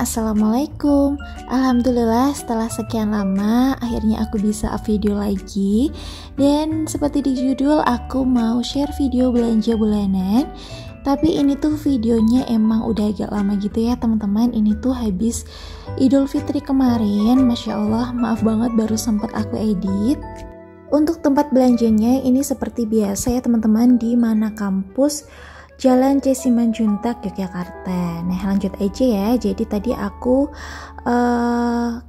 Assalamualaikum. Alhamdulillah setelah sekian lama akhirnya aku bisa up video lagi. Dan seperti di judul, aku mau share video belanja bulanan. Tapi ini tuh videonya emang udah agak lama gitu ya teman-teman. Ini tuh habis Idul Fitri kemarin. Masya Allah, maaf banget baru sempat aku edit. Untuk tempat belanjanya ini seperti biasa ya teman-teman, di Mana Kampus, Jalan C. Simanjuntak, Yogyakarta. Nah lanjut aja ya. Jadi tadi aku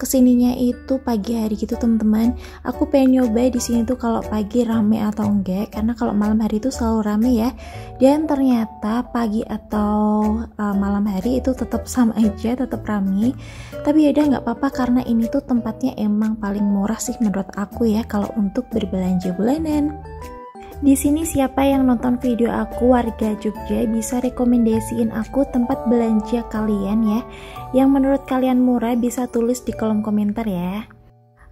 kesininya itu pagi hari gitu teman-teman. Aku pengen nyoba di sini tuh kalau pagi rame atau enggak, karena kalau malam hari itu selalu rame ya. Dan ternyata pagi atau malam hari itu tetap sama aja, tetap rame. Tapi yaudah nggak apa-apa, karena ini tuh tempatnya emang paling murah sih menurut aku ya kalau untuk berbelanja bulanan. Di sini siapa yang nonton video aku warga Jogja bisa rekomendasiin aku tempat belanja kalian ya, yang menurut kalian murah, bisa tulis di kolom komentar ya.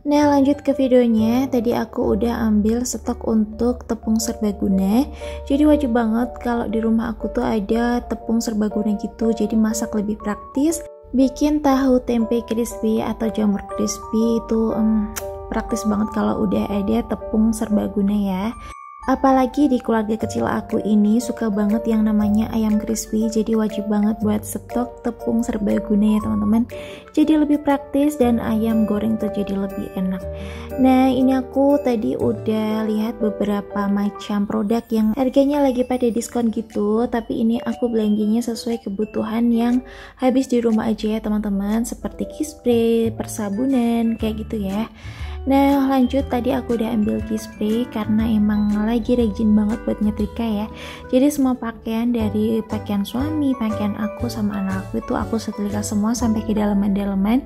Nah lanjut ke videonya. Tadi aku udah ambil stok untuk tepung serbaguna. Jadi wajib banget kalau di rumah aku tuh ada tepung serbaguna gitu, jadi masak lebih praktis. Bikin tahu tempe crispy atau jamur crispy itu praktis banget kalau udah ada tepung serbaguna ya. Apalagi di keluarga kecil aku ini suka banget yang namanya ayam crispy, jadi wajib banget buat stok tepung serbaguna ya teman-teman. Jadi lebih praktis dan ayam goreng tuh jadi lebih enak. Nah ini aku tadi udah lihat beberapa macam produk yang harganya lagi pada diskon gitu, tapi ini aku belanjanya sesuai kebutuhan yang habis di rumah aja ya teman-teman, seperti kispray, persabunan, kayak gitu ya. Nah lanjut, tadi aku udah ambil kispray karena emang lagi rajin banget buat nyetrika ya. Jadi semua pakaian, dari pakaian suami, pakaian aku sama anak aku itu aku setrika semua sampai ke dalaman-dalaman.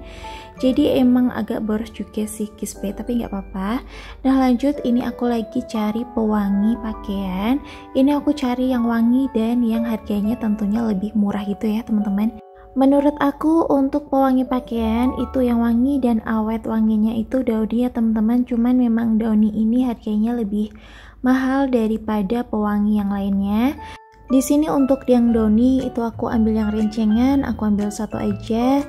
Jadi emang agak boros juga sih kispray, tapi nggak apa-apa. Nah lanjut, ini aku lagi cari pewangi pakaian. Ini aku cari yang wangi dan yang harganya tentunya lebih murah gitu ya teman-teman. Menurut aku untuk pewangi pakaian itu yang wangi dan awet wanginya itu Downy ya teman-teman. Cuman memang Downy ini harganya lebih mahal daripada pewangi yang lainnya. Di sini untuk yang Downy itu aku ambil yang rencengan, aku ambil satu aja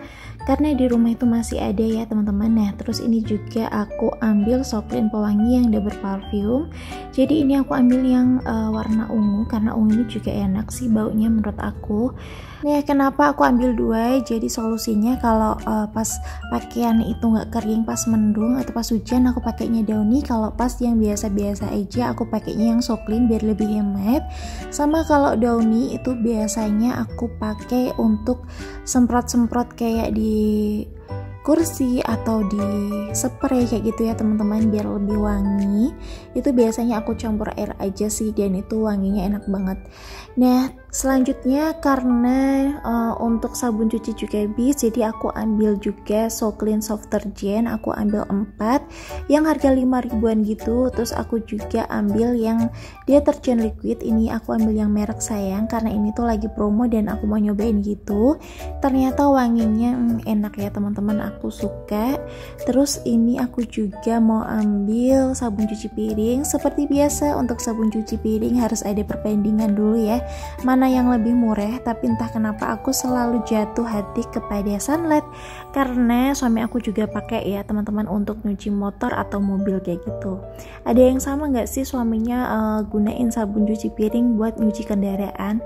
karena di rumah itu masih ada ya teman-teman. Nah terus ini juga aku ambil Soklin pewangi yang double parfum. Jadi ini aku ambil yang warna ungu karena ungu ini juga enak sih baunya menurut aku. Nah kenapa aku ambil dua? Jadi solusinya kalau pas pakaian itu nggak kering pas mendung atau pas hujan aku pakainya Downy. Kalau pas yang biasa-biasa aja aku pakainya yang Soklin biar lebih hemat. Sama kalau Downy itu biasanya aku pakai untuk semprot-semprot kayak di kursi atau di spray kayak gitu ya teman-teman, biar lebih wangi. Itu biasanya aku campur air aja sih dan itu wanginya enak banget. Nah selanjutnya karena untuk sabun cuci juga habis, jadi aku ambil juga Soklin Soft Detergent. Aku ambil 4 yang harga 5 ribuan gitu. Terus aku juga ambil yang deterjen liquid, ini aku ambil yang merek Sayang karena ini tuh lagi promo dan aku mau nyobain gitu. Ternyata wanginya enak ya teman-teman, aku suka. Terus ini aku juga mau ambil sabun cuci piring. Seperti biasa untuk sabun cuci piring harus ada perbandingan dulu ya, mana yang lebih murah. Tapi entah kenapa aku selalu jatuh hati kepada Sunlight karena suami aku juga pakai ya teman-teman untuk nyuci motor atau mobil kayak gitu. Ada yang sama nggak sih suaminya gunain sabun cuci piring buat nyuci kendaraan?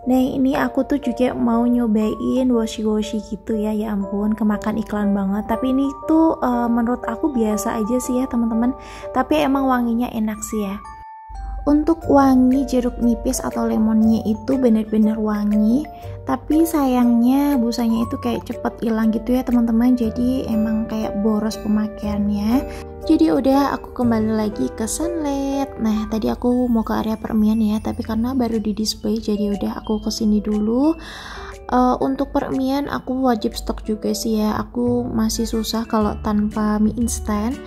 Nah ini aku tuh juga mau nyobain washi gitu ya. Ya ampun, kemakan iklan banget. Tapi ini tuh menurut aku biasa aja sih ya teman-teman. Tapi emang wanginya enak sih ya. Untuk wangi jeruk nipis atau lemonnya itu bener-bener wangi, tapi sayangnya busanya itu kayak cepet hilang gitu ya teman-teman. Jadi emang kayak boros pemakaiannya. Jadi udah aku kembali lagi ke Sunlight. Nah tadi aku mau ke area permian ya, tapi karena baru di display jadi udah aku kesini dulu. Untuk permian aku wajib stok juga sih ya. Aku masih susah kalau tanpa mie instan.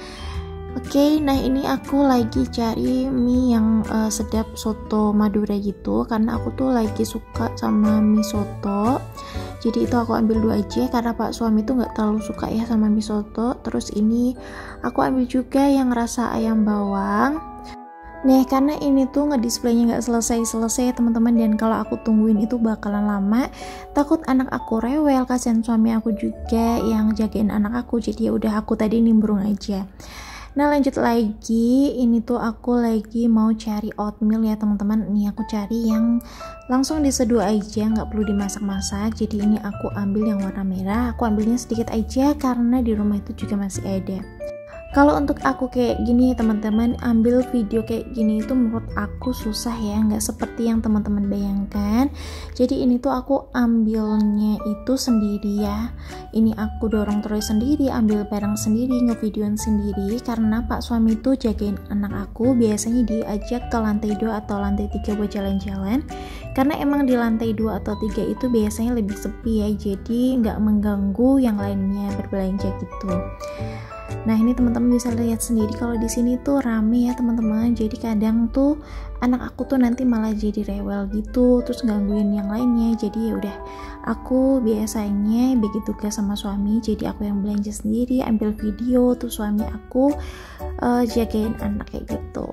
Oke, nah ini aku lagi cari mie yang sedap soto Madura gitu, karena aku tuh lagi suka sama mie soto. Jadi itu aku ambil 2 aja karena pak suami tuh nggak terlalu suka ya sama mie soto. Terus ini aku ambil juga yang rasa ayam bawang. Nah, karena ini tuh ngedisplaynya nggak selesai-selesai teman-teman, dan kalau aku tungguin itu bakalan lama, takut anak aku rewel, kasihan suami aku juga yang jagain anak aku, jadi ya udah aku tadi nimbrung aja. Nah, lanjut lagi, ini tuh aku lagi mau cari oatmeal ya teman-teman. Ini aku cari yang langsung diseduh aja, nggak perlu dimasak-masak. Jadi ini aku ambil yang warna merah, aku ambilnya sedikit aja karena di rumah itu juga masih ada. Kalau untuk aku kayak gini teman-teman, ambil video kayak gini itu menurut aku susah ya, nggak seperti yang teman-teman bayangkan. Jadi ini tuh aku ambilnya itu sendiri ya, ini aku dorong terus sendiri, ambil barang sendiri, ngevideoin sendiri, karena pak suami tuh jagain anak aku, biasanya diajak ke lantai 2 atau lantai 3 buat jalan-jalan, karena emang di lantai 2 atau 3 itu biasanya lebih sepi ya, jadi nggak mengganggu yang lainnya berbelanja gitu. Nah, ini teman-teman bisa lihat sendiri kalau di sini tuh rame ya teman-teman. Jadi kadang tuh anak aku tuh nanti malah jadi rewel gitu, terus gangguin yang lainnya. Jadi ya udah, aku biasanya begitu tugas sama suami. Jadi aku yang belanja sendiri, ambil video, terus suami aku jagain anak kayak gitu.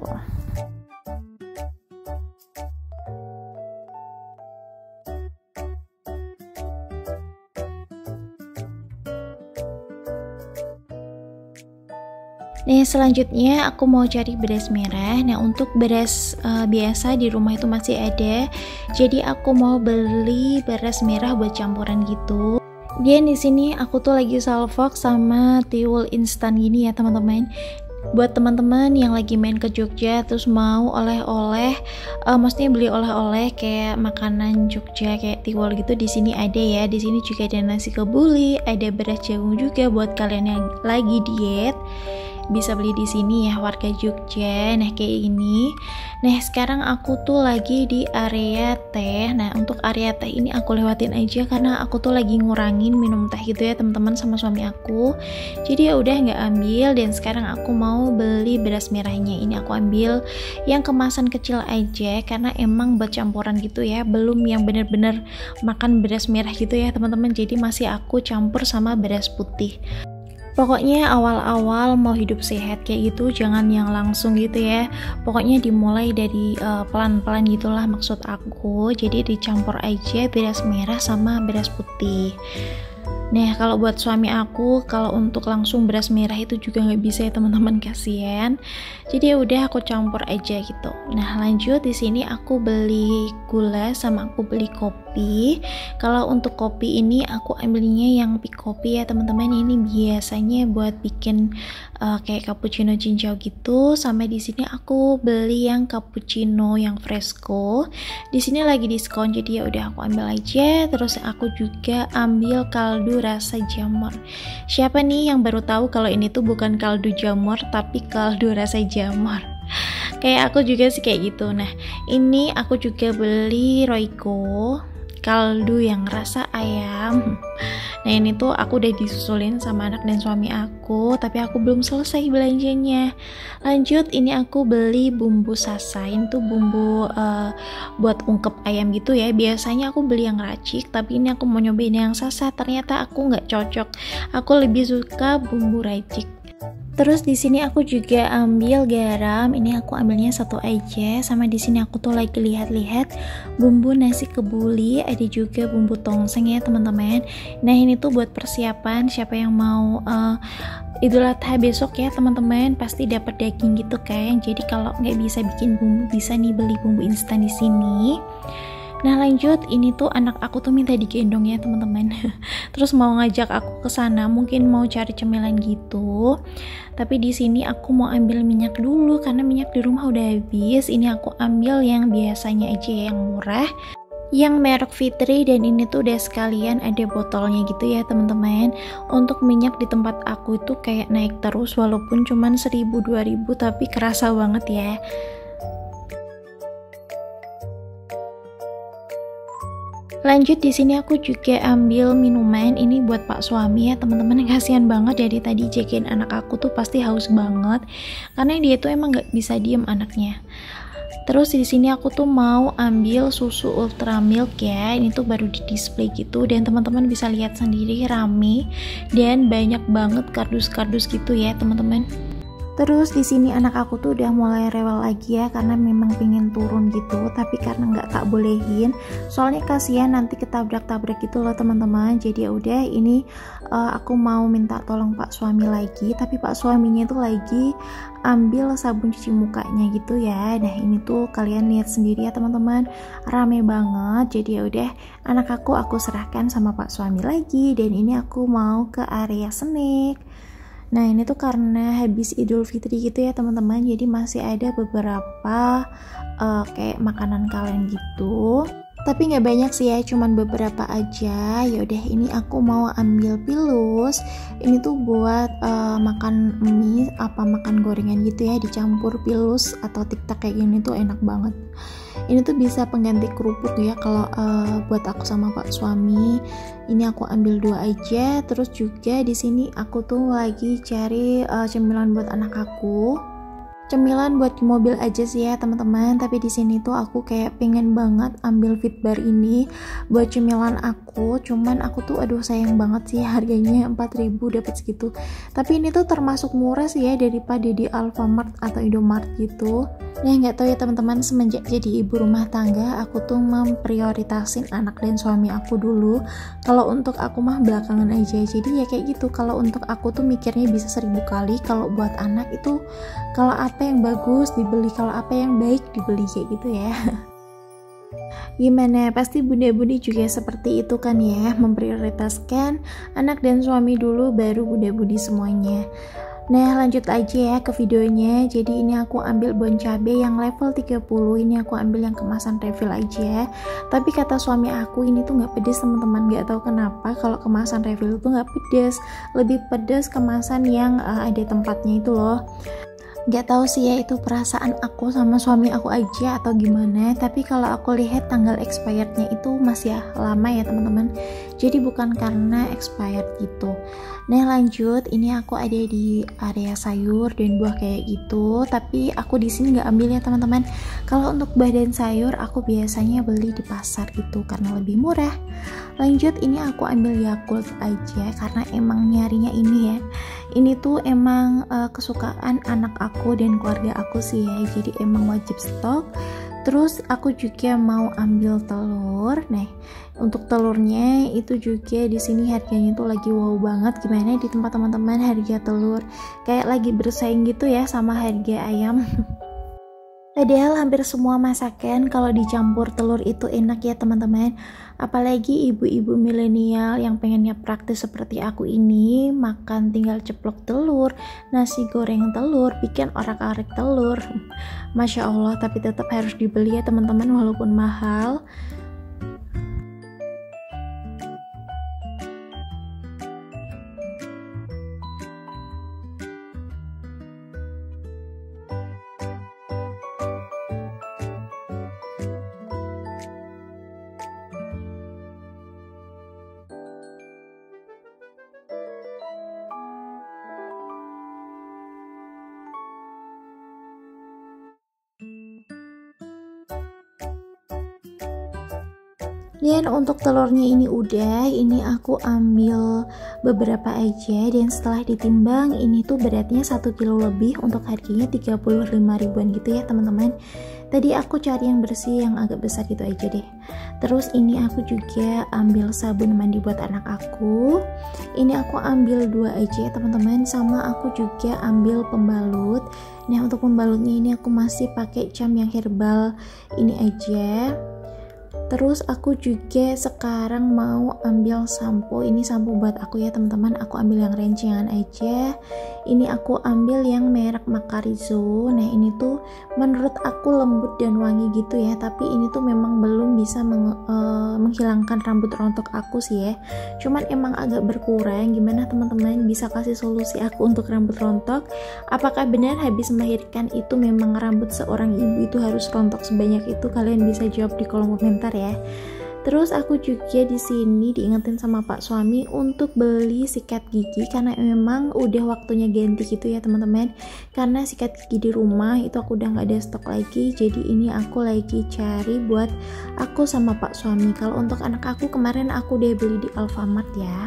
Nah, selanjutnya aku mau cari beras merah. Nah, untuk beras biasa di rumah itu masih ada. Jadi aku mau beli beras merah buat campuran gitu. Dan di sini aku tuh lagi salvok sama tiwul instan gini ya teman-teman. Buat teman-teman yang lagi main ke Jogja terus mau oleh-oleh, maksudnya beli oleh-oleh kayak makanan Jogja kayak tiwul gitu, di sini ada ya. Di sini juga ada nasi kebuli, ada beras jagung juga buat kalian yang lagi diet. Bisa beli di sini ya, warga Jogja. Nah, kayak ini. Nah, sekarang aku tuh lagi di area teh. Nah, untuk area teh ini aku lewatin aja karena aku tuh lagi ngurangin minum teh gitu ya teman-teman sama suami aku. Jadi ya udah nggak ambil, dan sekarang aku mau beli beras merahnya. Ini aku ambil yang kemasan kecil aja karena emang buat campuran gitu ya, belum yang bener-bener makan beras merah gitu ya teman-teman. Jadi masih aku campur sama beras putih. Pokoknya awal-awal mau hidup sehat kayak gitu jangan yang langsung gitu ya. Pokoknya dimulai dari pelan-pelan gitulah maksud aku. Jadi dicampur aja beras merah sama beras putih. Nah, kalau buat suami aku, kalau untuk langsung beras merah itu juga nggak bisa ya teman-teman, kasihan. Jadi ya udah aku campur aja gitu. Nah, lanjut di sini aku beli gula sama aku beli kopi. Kalau untuk kopi ini aku ambilnya yang pick kopi ya teman-teman. Ini biasanya buat bikin kayak cappuccino cincau gitu. Sama di sini aku beli yang cappuccino yang fresco. Di sini lagi diskon, jadi ya udah aku ambil aja. Terus aku juga ambil kaldu rasa jamur. Siapa nih yang baru tahu kalau ini tuh bukan kaldu jamur tapi kaldu rasa jamur? Kayak aku juga sih kayak gitu. Nah, ini aku juga beli Royco kaldu yang rasa ayam. Nah, ini tuh aku udah disusulin sama anak dan suami aku, tapi aku belum selesai belanjanya. Lanjut, ini aku beli bumbu sasa. Ini tuh bumbu buat ungkep ayam gitu ya. Biasanya aku beli yang racik, tapi ini aku mau nyobain yang sasa. Ternyata aku nggak cocok. Aku lebih suka bumbu racik. Terus di sini aku juga ambil garam. Ini aku ambilnya satu aja. Sama di sini aku tuh lagi lihat-lihat bumbu nasi kebuli, ada juga bumbu tongseng ya teman-teman. Nah, ini tuh buat persiapan siapa yang mau Idul Adha besok ya teman-teman, pasti dapat daging gitu kan. Jadi kalau nggak bisa bikin bumbu, bisa nih beli bumbu instan di sini. Nah, lanjut, ini tuh anak aku tuh minta digendong ya teman-teman. Terus mau ngajak aku ke sana, mungkin mau cari cemilan gitu. Tapi di sini aku mau ambil minyak dulu karena minyak di rumah udah habis. Ini aku ambil yang biasanya aja yang murah, yang merek Fitri, dan ini tuh udah sekalian ada botolnya gitu ya teman-teman. Untuk minyak di tempat aku itu kayak naik terus, walaupun cuman 1.000-2.000 tapi kerasa banget ya. Lanjut, di sini aku juga ambil minuman. Ini buat pak suami ya teman-teman. Kasihan banget, dari tadi jagain anak aku tuh pasti haus banget karena dia tuh emang nggak bisa diem anaknya. Terus di sini aku tuh mau ambil susu ultra milk ya. Ini tuh baru di display gitu, dan teman-teman bisa lihat sendiri rame dan banyak banget kardus-kardus gitu ya teman-teman. Terus di sini anak aku tuh udah mulai rewel lagi ya, karena memang pengen turun gitu, tapi karena nggak tak bolehin, soalnya kasihan nanti ketabrak-tabrak gitu loh teman-teman. Jadi ya udah, ini aku mau minta tolong Pak suami lagi, tapi Pak suaminya tuh lagi ambil sabun cuci mukanya gitu ya. Nah ini tuh kalian lihat sendiri ya teman-teman, rame banget. Jadi ya udah, anak aku serahkan sama Pak suami lagi, dan ini aku mau ke area snack. Nah ini tuh karena habis Idul Fitri gitu ya teman-teman, jadi masih ada beberapa kayak makanan kaleng gitu, tapi nggak banyak sih ya, cuman beberapa aja. Ya udah, ini aku mau ambil pilus. Ini tuh buat makan mie apa makan gorengan gitu ya, dicampur pilus atau tiktak kayak gini tuh enak banget. Ini tuh bisa pengganti kerupuk ya kalau buat aku sama Pak suami. Ini aku ambil 2 aja. Terus juga di sini aku tuh lagi cari cemilan buat anak aku. Cemilan buat di mobil aja sih ya teman-teman, tapi di sini tuh aku kayak pengen banget ambil Fitbar ini buat cemilan aku. Cuman aku tuh aduh sayang banget sih, harganya 4.000 dapat segitu. Tapi ini tuh termasuk murah sih ya daripada di Alfamart atau Indomart gitu. Nah nggak tahu ya teman-teman, semenjak jadi ibu rumah tangga aku tuh memprioritasin anak dan suami aku dulu. Kalau untuk aku mah belakangan aja. Jadi ya kayak gitu, kalau untuk aku tuh mikirnya bisa 1000 kali, kalau buat anak itu kalau apa yang bagus dibeli, kalau apa yang baik dibeli, kayak gitu ya. Gimana, pasti bunda-budi juga seperti itu kan ya, memprioritaskan anak dan suami dulu baru bunda-budi semuanya. Nah lanjut aja ya ke videonya. Jadi ini aku ambil bon cabe yang level 30. Ini aku ambil yang kemasan refill aja. Tapi kata suami aku ini tuh nggak pedes teman-teman. Nggak tahu kenapa kalau kemasan refill itu nggak pedes, lebih pedes kemasan yang ada tempatnya itu loh. Gak tahu sih ya, itu perasaan aku sama suami aku aja atau gimana. Tapi kalau aku lihat tanggal expirednya itu masih lama ya teman-teman, jadi bukan karena expired gitu. Nah lanjut, ini aku ada di area sayur dan buah kayak gitu, tapi aku di sini nggak ambil ya teman-teman. Kalau untuk buah dan sayur aku biasanya beli di pasar gitu karena lebih murah. Lanjut, ini aku ambil Yakult aja karena emang nyarinya ini ya. Ini tuh emang kesukaan anak aku dan keluarga aku sih ya, jadi emang wajib stok. Terus aku juga mau ambil telur. Nah, untuk telurnya itu juga di sini harganya tuh lagi wow banget. Gimana di tempat teman-teman harga telur kayak lagi bersaing gitu ya sama harga ayam. Padahal hampir semua masakan kalau dicampur telur itu enak ya teman-teman. Apalagi ibu-ibu milenial yang pengennya praktis seperti aku ini, makan tinggal ceplok telur, nasi goreng telur, bikin orak-arik telur. Masya Allah, tapi tetap harus dibeli ya teman-teman walaupun mahal. Dan untuk telurnya ini udah, ini aku ambil beberapa aja, dan setelah ditimbang ini tuh beratnya 1 kilo lebih, untuk harganya 35 ribuan gitu ya teman-teman. Tadi aku cari yang bersih yang agak besar gitu aja deh. Terus ini aku juga ambil sabun mandi buat anak aku. Ini aku ambil 2 aja ya teman-teman, sama aku juga ambil pembalut. Nah untuk pembalutnya ini aku masih pakai cam yang herbal ini aja. Terus aku juga sekarang mau ambil sampo. Ini sampo buat aku ya teman-teman, aku ambil yang rencengan aja. Ini aku ambil yang merek Macarizo. Nah ini tuh menurut aku lembut dan wangi gitu ya, tapi ini tuh memang belum bisa menghilangkan rambut rontok aku sih ya, cuman emang agak berkurang. Gimana teman-teman, bisa kasih solusi aku untuk rambut rontok? Apakah benar habis melahirkan itu memang rambut seorang ibu itu harus rontok sebanyak itu? Kalian bisa jawab di kolom komentar ya. Terus aku juga di sini diingetin sama Pak suami untuk beli sikat gigi karena memang udah waktunya ganti gitu ya teman-teman. Karena sikat gigi di rumah itu aku udah nggak ada stok lagi. Jadi ini aku lagi cari buat aku sama Pak suami. Kalau untuk anak aku kemarin aku udah beli di Alfamart ya.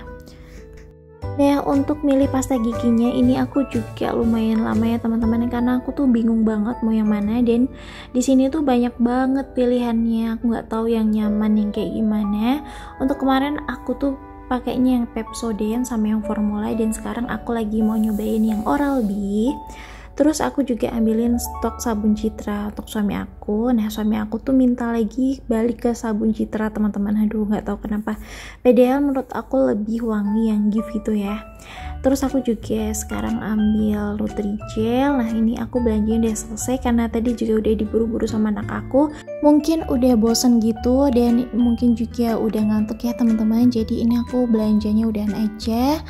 Nah, untuk milih pasta giginya ini aku juga lumayan lama ya teman-teman, karena aku tuh bingung banget mau yang mana, dan di sini tuh banyak banget pilihannya. Aku nggak tahu yang nyaman yang kayak gimana. Untuk kemarin aku tuh pakainya yang Pepsodent sama yang Formula, dan sekarang aku lagi mau nyobain yang Oral-B. Terus aku juga ambilin stok sabun Citra untuk suami aku. Nah, suami aku tuh minta lagi balik ke sabun Citra teman-teman. Aduh, nggak tahu kenapa. Padahal menurut aku lebih wangi yang Gift itu ya. Terus aku juga sekarang ambil Nutrijel. Nah, ini aku belanjanya udah selesai karena tadi juga udah diburu-buru sama anak aku. Mungkin udah bosen gitu dan mungkin juga udah ngantuk ya teman-teman. Jadi ini aku belanjanya udahan aja.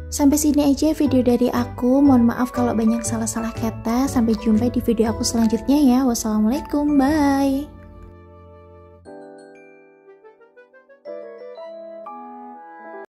Sampai sini aja video dari aku. Mohon maaf kalau banyak salah-salah kata. Sampai jumpa di video aku selanjutnya ya. Wassalamualaikum, bye.